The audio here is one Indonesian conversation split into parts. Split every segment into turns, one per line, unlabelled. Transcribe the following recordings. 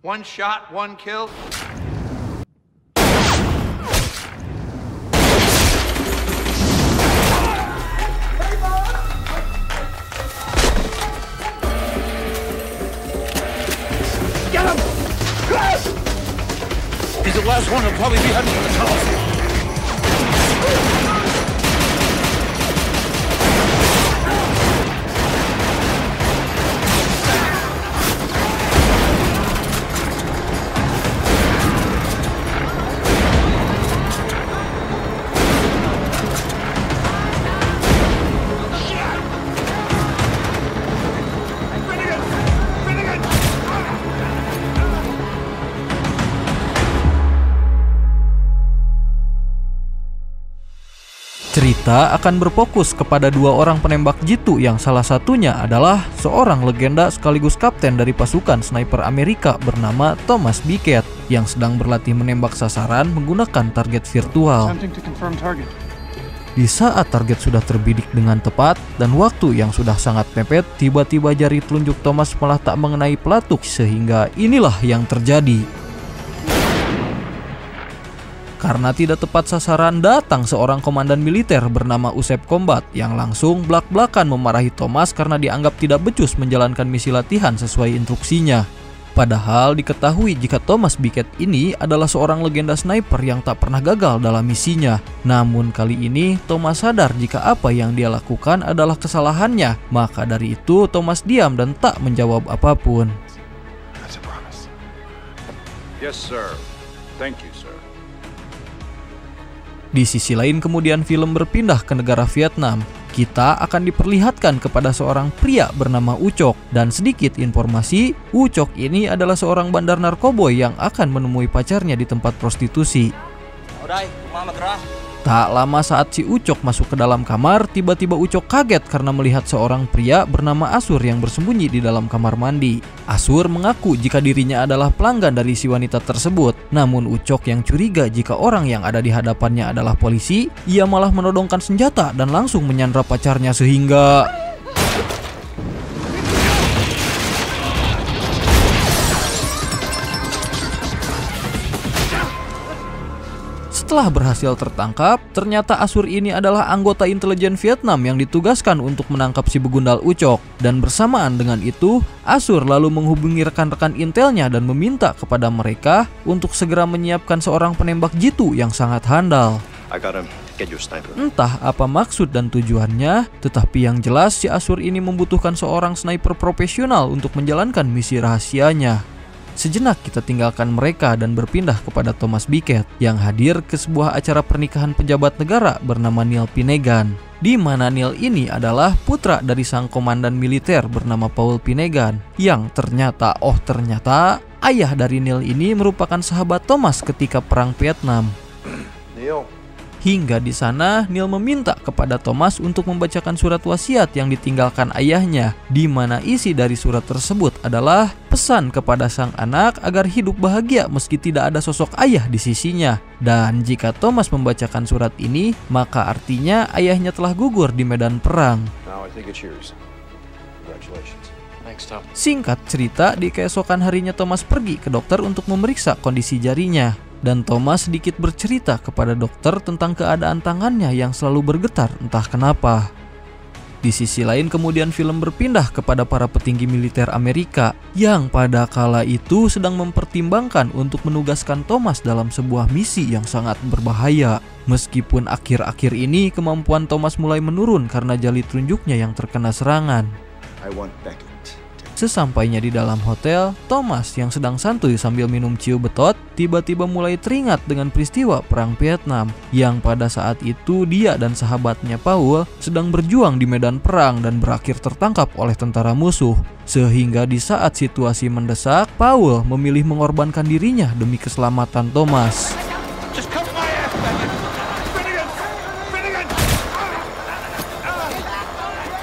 One shot, one kill.
Get him! He's the last one. He'll probably be heading for the tunnels.
Cerita akan berfokus kepada dua orang penembak jitu yang salah satunya adalah seorang legenda sekaligus kapten dari pasukan sniper Amerika bernama Thomas Bickett yang sedang berlatih menembak sasaran menggunakan target virtual. Di saat target sudah terbidik dengan tepat dan waktu yang sudah sangat mepet, tiba-tiba jari telunjuk Thomas malah tak mengenai pelatuk sehingga inilah yang terjadi. Karena tidak tepat sasaran, datang seorang komandan militer bernama Usep Combat yang langsung blak-blakan memarahi Thomas karena dianggap tidak becus menjalankan misi latihan sesuai instruksinya. Padahal diketahui jika Thomas Bickett ini adalah seorang legenda sniper yang tak pernah gagal dalam misinya. Namun kali ini Thomas sadar jika apa yang dia lakukan adalah kesalahannya. Maka dari itu Thomas diam dan tak menjawab apapun.
Yes, sir. Thank you, sir.
Di sisi lain kemudian film berpindah ke negara Vietnam. Kita akan diperlihatkan kepada seorang pria bernama Ucok. Dan sedikit informasi, Ucok ini adalah seorang bandar narkoboy yang akan menemui pacarnya di tempat prostitusi. Tak lama saat si Ucok masuk ke dalam kamar, tiba-tiba Ucok kaget karena melihat seorang pria bernama Asur yang bersembunyi di dalam kamar mandi. Asur mengaku jika dirinya adalah pelanggan dari si wanita tersebut. Namun Ucok yang curiga jika orang yang ada di hadapannya adalah polisi, ia malah menodongkan senjata dan langsung menyandra pacarnya sehingga... Setelah berhasil tertangkap, ternyata Asur ini adalah anggota intelijen Vietnam yang ditugaskan untuk menangkap si begundal Ucok. Dan bersamaan dengan itu, Asur lalu menghubungi rekan-rekan intelnya dan meminta kepada mereka untuk segera menyiapkan seorang penembak jitu yang sangat handal. Entah apa maksud dan tujuannya, tetapi yang jelas si Asur ini membutuhkan seorang sniper profesional untuk menjalankan misi rahasianya. Sejenak kita tinggalkan mereka dan berpindah kepada Thomas Bickett yang hadir ke sebuah acara pernikahan pejabat negara bernama Neil Pinegan, di mana Neil ini adalah putra dari sang komandan militer bernama Paul Pinegan yang ternyata ayah dari Neil ini merupakan sahabat Thomas ketika perang Vietnam.
Neil.
Hingga di sana Neil meminta kepada Thomas untuk membacakan surat wasiat yang ditinggalkan ayahnya, di mana isi dari surat tersebut adalah pesan kepada sang anak agar hidup bahagia meski tidak ada sosok ayah di sisinya. Dan jika Thomas membacakan surat ini, maka artinya ayahnya telah gugur di medan perang. Singkat cerita, di keesokan harinya Thomas pergi ke dokter untuk memeriksa kondisi jarinya. Dan Thomas sedikit bercerita kepada dokter tentang keadaan tangannya yang selalu bergetar entah kenapa. Di sisi lain kemudian film berpindah kepada para petinggi militer Amerika yang pada kala itu sedang mempertimbangkan untuk menugaskan Thomas dalam sebuah misi yang sangat berbahaya. Meskipun akhir-akhir ini kemampuan Thomas mulai menurun karena jali telunjuknya yang terkena serangan. Sesampainya di dalam hotel, Thomas yang sedang santuy sambil minum ciu betot tiba-tiba mulai teringat dengan peristiwa perang Vietnam yang pada saat itu dia dan sahabatnya Paul sedang berjuang di medan perang dan berakhir tertangkap oleh tentara musuh. Sehingga di saat situasi mendesak, Paul memilih mengorbankan dirinya demi keselamatan Thomas.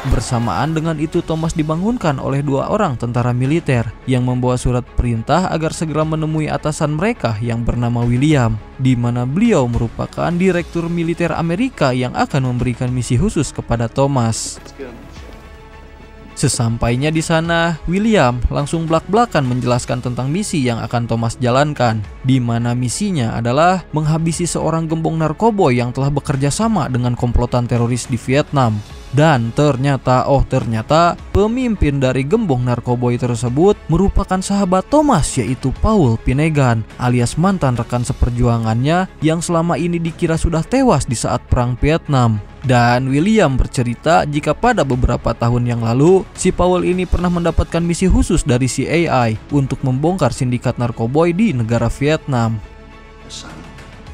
Bersamaan dengan itu Thomas dibangunkan oleh dua orang tentara militer yang membawa surat perintah agar segera menemui atasan mereka yang bernama William, di mana beliau merupakan direktur militer Amerika yang akan memberikan misi khusus kepada Thomas. Sesampainya di sana, William langsung blak-blakan menjelaskan tentang misi yang akan Thomas jalankan, di mana misinya adalah menghabisi seorang gembong narkoboy yang telah bekerja sama dengan komplotan teroris di Vietnam. Dan ternyata pemimpin dari gembong narkoboy tersebut merupakan sahabat Thomas, yaitu Paul Finnegan alias mantan rekan seperjuangannya yang selama ini dikira sudah tewas di saat perang Vietnam. Dan William bercerita jika pada beberapa tahun yang lalu si Paul ini pernah mendapatkan misi khusus dari CIA untuk membongkar sindikat narkoboy di negara Vietnam.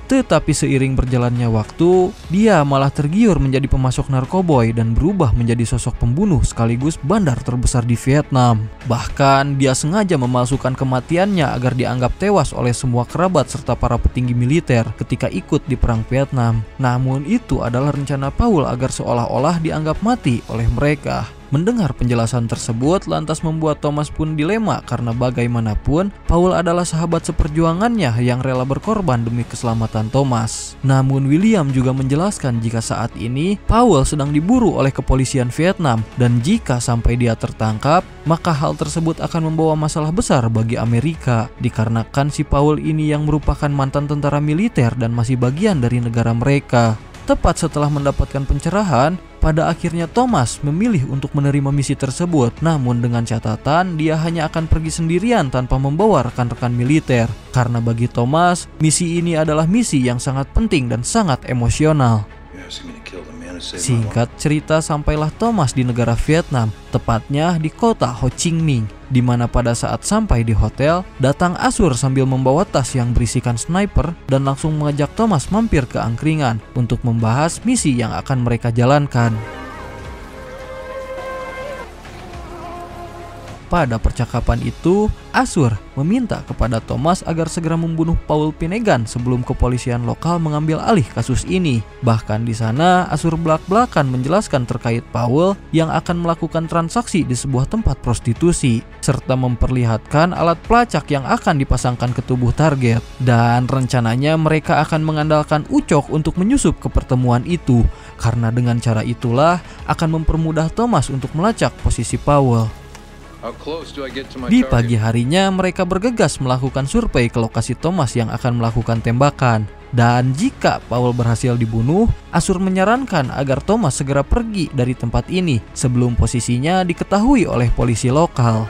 Tetapi seiring berjalannya waktu, dia malah tergiur menjadi pemasok narkoboy dan berubah menjadi sosok pembunuh sekaligus bandar terbesar di Vietnam. Bahkan dia sengaja memalsukan kematiannya agar dianggap tewas oleh semua kerabat serta para petinggi militer ketika ikut di perang Vietnam. Namun itu adalah rencana Paul agar seolah-olah dianggap mati oleh mereka. Mendengar penjelasan tersebut lantas membuat Thomas pun dilema karena bagaimanapun Paul adalah sahabat seperjuangannya yang rela berkorban demi keselamatan Thomas. Namun William juga menjelaskan jika saat ini Paul sedang diburu oleh kepolisian Vietnam dan jika sampai dia tertangkap maka hal tersebut akan membawa masalah besar bagi Amerika dikarenakan si Paul ini yang merupakan mantan tentara militer dan masih bagian dari negara mereka. Tepat setelah mendapatkan pencerahan, pada akhirnya Thomas memilih untuk menerima misi tersebut. Namun dengan catatan dia hanya akan pergi sendirian tanpa membawa rekan-rekan militer. Karena bagi Thomas, misi ini adalah misi yang sangat penting dan sangat emosional. Singkat cerita, sampailah Thomas di negara Vietnam, tepatnya di kota Ho Chi Minh, di mana pada saat sampai di hotel, datang Asur sambil membawa tas yang berisikan sniper dan langsung mengajak Thomas mampir ke angkringan untuk membahas misi yang akan mereka jalankan. Pada percakapan itu, Asur meminta kepada Thomas agar segera membunuh Paul Finnegan sebelum kepolisian lokal mengambil alih kasus ini. Bahkan di sana, Asur belak-belakan menjelaskan terkait Paul yang akan melakukan transaksi di sebuah tempat prostitusi, serta memperlihatkan alat pelacak yang akan dipasangkan ke tubuh target. Dan rencananya mereka akan mengandalkan Ucok untuk menyusup ke pertemuan itu, karena dengan cara itulah akan mempermudah Thomas untuk melacak posisi Paul. Di pagi harinya mereka bergegas melakukan survei ke lokasi Thomas yang akan melakukan tembakan. Dan jika Paul berhasil dibunuh, Asur menyarankan agar Thomas segera pergi dari tempat ini sebelum posisinya diketahui oleh polisi lokal.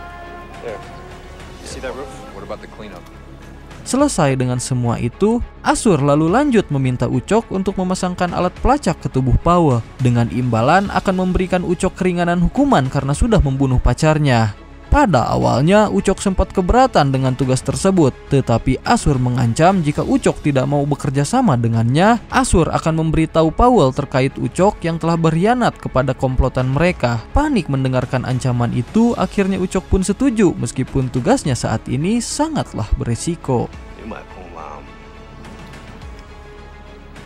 Selesai dengan semua itu, Asur lalu lanjut meminta Ucok untuk memasangkan alat pelacak ke tubuh Paul dengan imbalan akan memberikan Ucok keringanan hukuman karena sudah membunuh pacarnya. Pada awalnya Ucok sempat keberatan dengan tugas tersebut, tetapi Asur mengancam jika Ucok tidak mau bekerja sama dengannya, Asur akan memberitahu Paul terkait Ucok yang telah berkhianat kepada komplotan mereka. Panik mendengarkan ancaman itu, akhirnya Ucok pun setuju meskipun tugasnya saat ini sangatlah beresiko.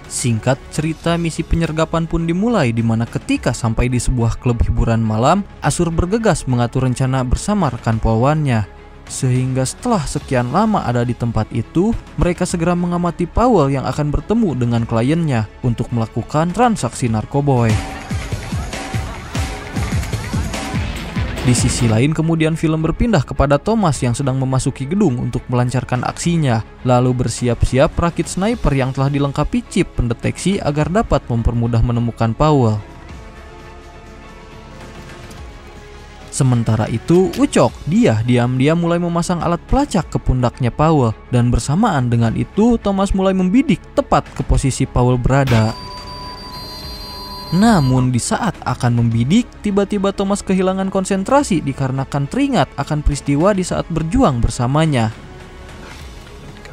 Singkat cerita, misi penyergapan pun dimulai di mana ketika sampai di sebuah klub hiburan malam, Asur bergegas mengatur rencana bersama rekan polawannya. Sehingga setelah sekian lama ada di tempat itu, mereka segera mengamati Paul yang akan bertemu dengan kliennya untuk melakukan transaksi narkoboy. Di sisi lain kemudian film berpindah kepada Thomas yang sedang memasuki gedung untuk melancarkan aksinya, lalu bersiap-siap rakit sniper yang telah dilengkapi chip pendeteksi agar dapat mempermudah menemukan Paul. Sementara itu, Ucok diam-diam mulai memasang alat pelacak ke pundaknya Paul, dan bersamaan dengan itu Thomas mulai membidik tepat ke posisi Paul berada. Namun di saat akan membidik, tiba-tiba Thomas kehilangan konsentrasi dikarenakan teringat akan peristiwa di saat berjuang bersamanya.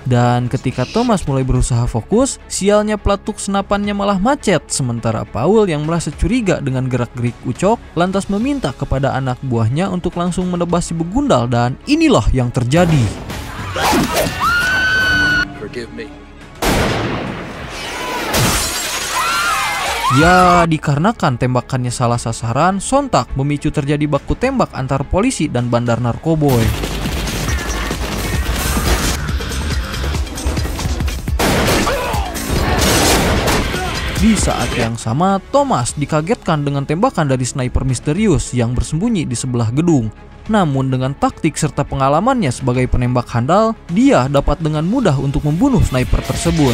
Dan ketika Thomas mulai berusaha fokus, sialnya pelatuk senapannya malah macet, sementara Paul yang merasa curiga dengan gerak-gerik Ucok lantas meminta kepada anak buahnya untuk langsung menebas si begundal, dan inilah yang terjadi.
Forgive me.
Ya, dikarenakan tembakannya salah sasaran, sontak memicu terjadi baku tembak antar polisi dan bandar narkoboy. Di saat yang sama, Thomas dikagetkan dengan tembakan dari sniper misterius yang bersembunyi di sebelah gedung. Namun dengan taktik serta pengalamannya sebagai penembak handal, dia dapat dengan mudah untuk membunuh sniper tersebut.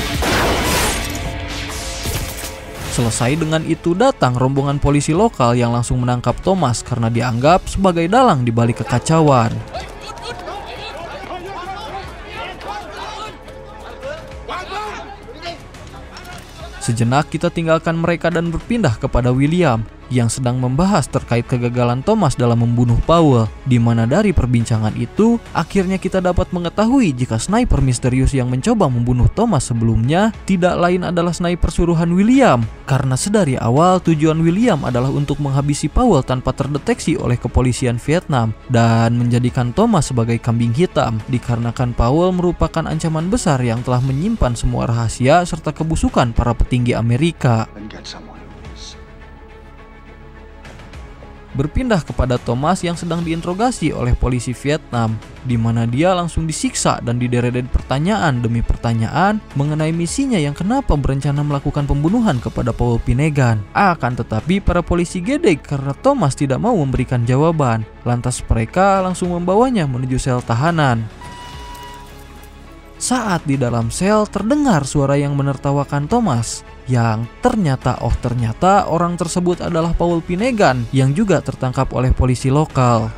Selesai dengan itu, datang rombongan polisi lokal yang langsung menangkap Thomas karena dianggap sebagai dalang di balik kekacauan. Sejenak kita tinggalkan mereka dan berpindah kepada William yang sedang membahas terkait kegagalan Thomas dalam membunuh Powell, di mana dari perbincangan itu akhirnya kita dapat mengetahui jika sniper misterius yang mencoba membunuh Thomas sebelumnya tidak lain adalah sniper suruhan William, karena sedari awal tujuan William adalah untuk menghabisi Powell tanpa terdeteksi oleh kepolisian Vietnam dan menjadikan Thomas sebagai kambing hitam, dikarenakan Powell merupakan ancaman besar yang telah menyimpan semua rahasia serta kebusukan para petinggi Amerika. Berpindah kepada Thomas yang sedang diinterogasi oleh polisi Vietnam, di mana dia langsung disiksa dan dideret pertanyaan demi pertanyaan mengenai misinya yang kenapa berencana melakukan pembunuhan kepada Paul Finnegan. Akan tetapi para polisi gedek karena Thomas tidak mau memberikan jawaban. Lantas mereka langsung membawanya menuju sel tahanan. Saat di dalam sel terdengar suara yang menertawakan Thomas, yang ternyata orang tersebut adalah Paul Finnegan yang juga tertangkap oleh polisi lokal.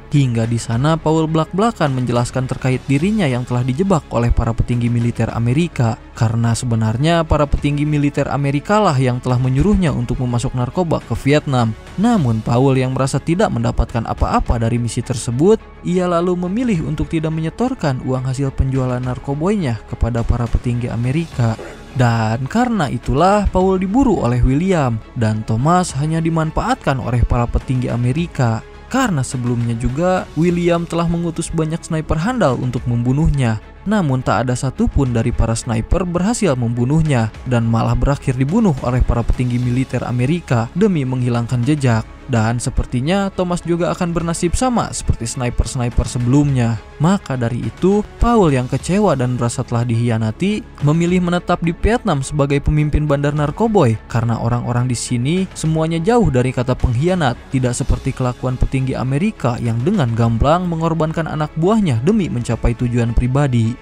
Hingga di sana Paul belak-belakan menjelaskan terkait dirinya yang telah dijebak oleh para petinggi militer Amerika, karena sebenarnya para petinggi militer Amerika lah yang telah menyuruhnya untuk memasok narkoba ke Vietnam. Namun Paul yang merasa tidak mendapatkan apa-apa dari misi tersebut, ia lalu memilih untuk tidak menyetorkan uang hasil penjualan narkoboynya kepada para petinggi Amerika. Dan karena itulah Paul diburu oleh William dan Thomas hanya dimanfaatkan oleh para petinggi Amerika. Karena sebelumnya juga William telah mengutus banyak sniper handal untuk membunuhnya. Namun tak ada satupun dari para sniper berhasil membunuhnya dan malah berakhir dibunuh oleh para petinggi militer Amerika demi menghilangkan jejak. Dan sepertinya Thomas juga akan bernasib sama seperti sniper-sniper sebelumnya. Maka dari itu, Paul yang kecewa dan merasa telah dikhianati memilih menetap di Vietnam sebagai pemimpin bandar narkoboy, karena orang-orang di sini semuanya jauh dari kata pengkhianat, tidak seperti kelakuan petinggi Amerika yang dengan gamblang mengorbankan anak buahnya demi mencapai tujuan pribadi.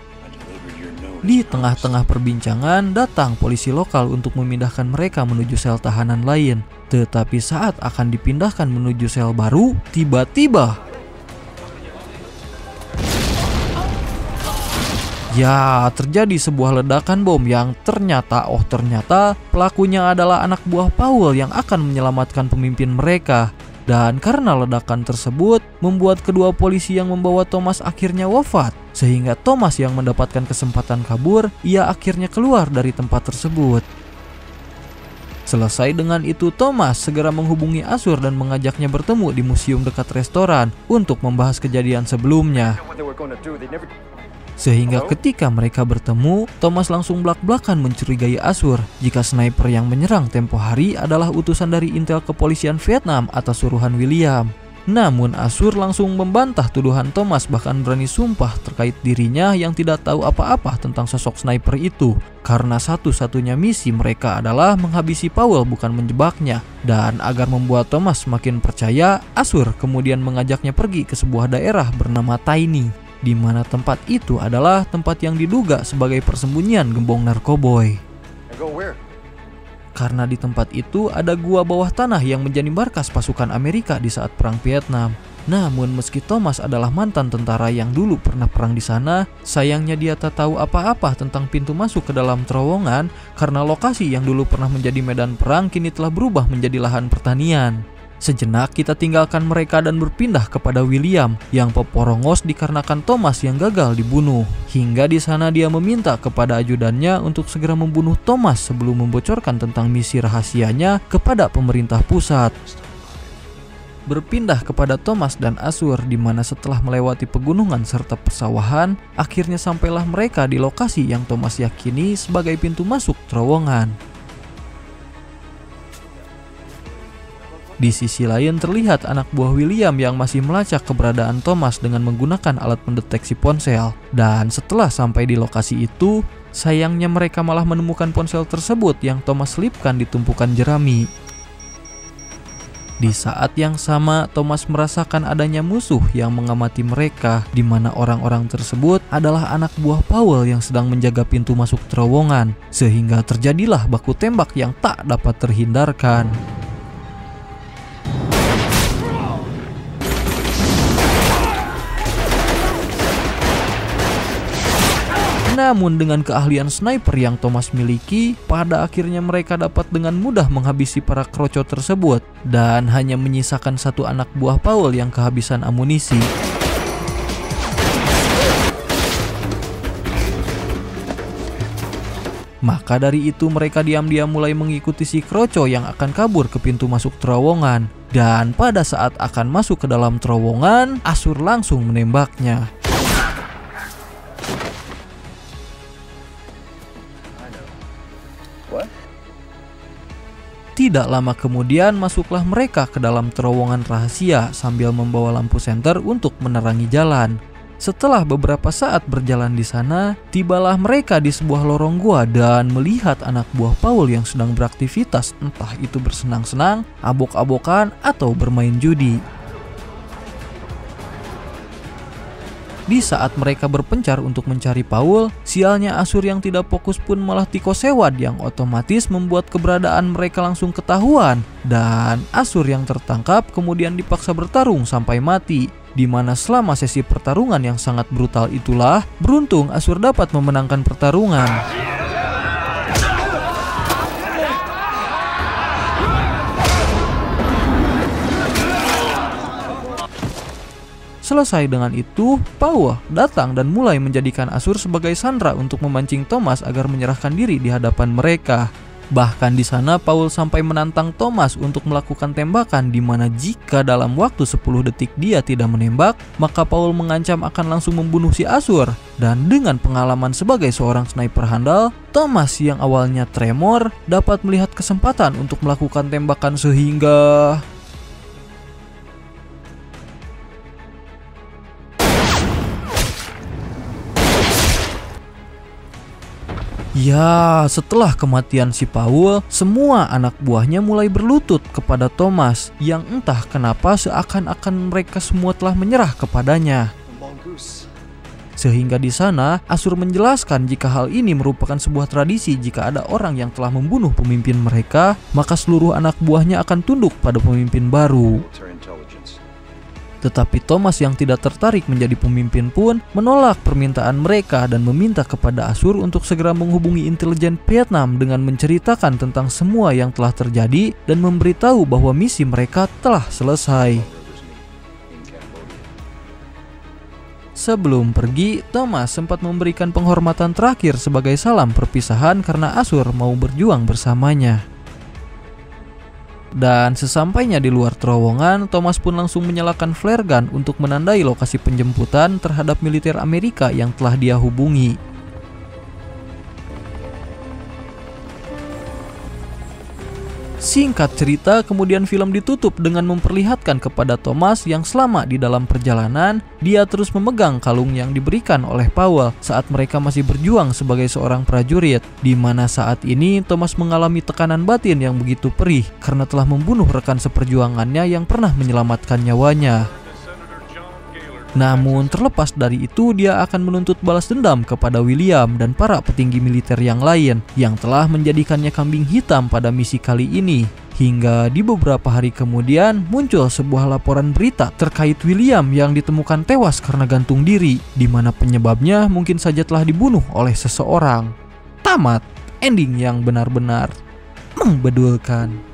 Di tengah-tengah perbincangan, datang polisi lokal untuk memindahkan mereka menuju sel tahanan lain. Tetapi saat akan dipindahkan menuju sel baru, tiba-tiba terjadi sebuah ledakan bom yang ternyata pelakunya adalah anak buah Paul yang akan menyelamatkan pemimpin mereka. Dan karena ledakan tersebut membuat kedua polisi yang membawa Thomas akhirnya wafat, sehingga Thomas yang mendapatkan kesempatan kabur, ia akhirnya keluar dari tempat tersebut. Selesai dengan itu, Thomas segera menghubungi Asur dan mengajaknya bertemu di museum dekat restoran untuk membahas kejadian sebelumnya. Sehingga ketika mereka bertemu, Thomas langsung belak-belakan mencurigai Asur jika sniper yang menyerang tempo hari adalah utusan dari intel kepolisian Vietnam atas suruhan William. Namun Asur langsung membantah tuduhan Thomas, bahkan berani sumpah terkait dirinya yang tidak tahu apa-apa tentang sosok sniper itu, karena satu-satunya misi mereka adalah menghabisi Powell bukan menjebaknya. Dan agar membuat Thomas semakin percaya, Asur kemudian mengajaknya pergi ke sebuah daerah bernama Tiny, di mana tempat itu adalah tempat yang diduga sebagai persembunyian gembong narkoboy. Karena di tempat itu ada gua bawah tanah yang menjadi markas pasukan Amerika di saat perang Vietnam. Namun meski Thomas adalah mantan tentara yang dulu pernah perang di sana, sayangnya dia tak tahu apa-apa tentang pintu masuk ke dalam terowongan, karena lokasi yang dulu pernah menjadi medan perang kini telah berubah menjadi lahan pertanian. Sejenak kita tinggalkan mereka dan berpindah kepada William yang peporongos dikarenakan Thomas yang gagal dibunuh. Hingga di sana dia meminta kepada ajudannya untuk segera membunuh Thomas sebelum membocorkan tentang misi rahasianya kepada pemerintah pusat. Berpindah kepada Thomas dan Asur, di mana setelah melewati pegunungan serta persawahan, akhirnya sampailah mereka di lokasi yang Thomas yakini sebagai pintu masuk terowongan. Di sisi lain terlihat anak buah William yang masih melacak keberadaan Thomas dengan menggunakan alat pendeteksi ponsel. Dan setelah sampai di lokasi itu, Sayangnya mereka malah menemukan ponsel tersebut yang Thomas selipkan di tumpukan jerami. Di saat yang sama, Thomas merasakan adanya musuh yang mengamati mereka, di mana orang-orang tersebut adalah anak buah Powell yang sedang menjaga pintu masuk terowongan, sehingga terjadilah baku tembak yang tak dapat terhindarkan. Namun dengan keahlian sniper yang Thomas miliki, pada akhirnya mereka dapat dengan mudah menghabisi para kroco tersebut dan hanya menyisakan satu anak buah Powell yang kehabisan amunisi. Maka dari itu mereka diam-diam mulai mengikuti si kroco yang akan kabur ke pintu masuk terowongan. Dan pada saat akan masuk ke dalam terowongan, Asur langsung menembaknya. Tidak lama kemudian masuklah mereka ke dalam terowongan rahasia sambil membawa lampu senter untuk menerangi jalan. Setelah beberapa saat berjalan di sana, tibalah mereka di sebuah lorong gua dan melihat anak buah Powell yang sedang beraktivitas, entah itu bersenang-senang, abok-abokan, atau bermain judi. Di saat mereka berpencar untuk mencari Powell, sialnya Asur yang tidak fokus pun malah Tycho Seward yang otomatis membuat keberadaan mereka langsung ketahuan. Dan Asur yang tertangkap kemudian dipaksa bertarung sampai mati. Di mana selama sesi pertarungan yang sangat brutal itulah, beruntung Asur dapat memenangkan pertarungan. Selesai dengan itu, Powell datang dan mulai menjadikan Asur sebagai sandera untuk memancing Thomas agar menyerahkan diri di hadapan mereka. Bahkan di sana Powell sampai menantang Thomas untuk melakukan tembakan, di mana jika dalam waktu 10 detik dia tidak menembak, maka Powell mengancam akan langsung membunuh si Asur. Dan dengan pengalaman sebagai seorang sniper handal, Thomas yang awalnya tremor dapat melihat kesempatan untuk melakukan tembakan sehingga ya, setelah kematian si Powell, semua anak buahnya mulai berlutut kepada Thomas yang entah kenapa seakan-akan mereka semua telah menyerah kepadanya. Sehingga di sana Asur menjelaskan jika hal ini merupakan sebuah tradisi, jika ada orang yang telah membunuh pemimpin mereka, maka seluruh anak buahnya akan tunduk pada pemimpin baru. Tetapi Thomas yang tidak tertarik menjadi pemimpin pun menolak permintaan mereka dan meminta kepada Asur untuk segera menghubungi intelijen Vietnam dengan menceritakan tentang semua yang telah terjadi dan memberitahu bahwa misi mereka telah selesai. Sebelum pergi, Thomas sempat memberikan penghormatan terakhir sebagai salam perpisahan karena Asur mau berjuang bersamanya. Dan sesampainya di luar terowongan, Thomas pun langsung menyalakan flare gun untuk menandai lokasi penjemputan terhadap militer Amerika yang telah dia hubungi. Singkat cerita, kemudian film ditutup dengan memperlihatkan kepada Thomas yang selama di dalam perjalanan, dia terus memegang kalung yang diberikan oleh Powell saat mereka masih berjuang sebagai seorang prajurit, di mana saat ini Thomas mengalami tekanan batin yang begitu perih karena telah membunuh rekan seperjuangannya yang pernah menyelamatkan nyawanya. Namun terlepas dari itu, dia akan menuntut balas dendam kepada William dan para petinggi militer yang lain yang telah menjadikannya kambing hitam pada misi kali ini. Hingga di beberapa hari kemudian muncul sebuah laporan berita terkait William yang ditemukan tewas karena gantung diri, di mana penyebabnya mungkin saja telah dibunuh oleh seseorang. Tamat, ending yang benar-benar membedulkan.